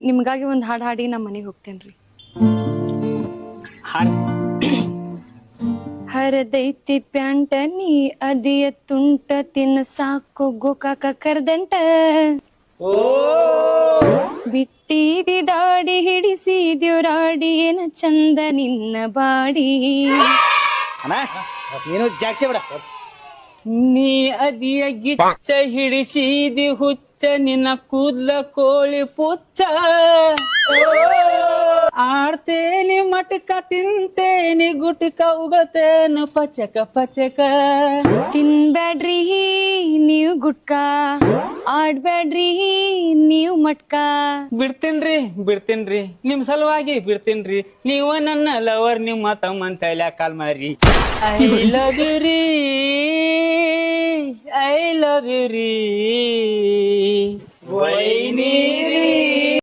ನಿಮ್ಗಾಗಿ ಒಂದ್ ಹಾಡ್ ಹಾಡಿ ನಮ್ಮ ಮನೆಗೆ ಹೋಗ್ತೇನ್ರಿ. ಹರದೈತಿ ಪ್ಯಾಂಟ ನೀ ಅದಿಯ ತುಂಟ ತಿನ್ನ ಸಾಕೋ ಗೋಕಾಕ ಕರ್ದಂಟ. ಬಿಟ್ಟಿದಿ ದಾಡಿ ಹಿಡಿಸಿದ್ಯುರಾಡಿ ಏನ ಚಂದ ನಿನ್ನ ಬಾಡಿ. ನೀನು ಜಾಗ್ಸಿ ಬಿಡ. ನೀ ಅದಿಯ ಗಿಚ್ಚ ಹಿಡಿಸಿದಿ ಹುಚ್ಚ ನಿನ್ನ ಕೂದ್ಲ ಕೋಳಿ ಪುಚ್ಚ. ಆಡ್ತೇನಿ ಮಟಕ ತಿಂತೇನಿ ಗುಟಕ ಉಗತೇನ ಪಚಕ ಪಚಕ. ತಿನ್ಬ್ಯಾಡ್ರಿ ನೀವ್ ಗುಟ್ಕ ಆಡ್ಬ್ಯಾಡ್ರಿ ನೀವ್ ಮಟ್ಕ. ಬಿಡ್ತೀನ್ರಿ ನಿಮ್ ಸಲುವಾಗಿ ಬಿಡ್ತೀನ್ರಿ. ನೀವು ನನ್ನ ಲವರ್ ನಿಮ್ಮ ತಮ್ಮಂತ ಕಾಲ್ ಮಾರಿ. ಐ ಲವ್ ಯು ರೀ ಐ ಲವ್ ಯು ರೀ ವೈನಿ ರೀ.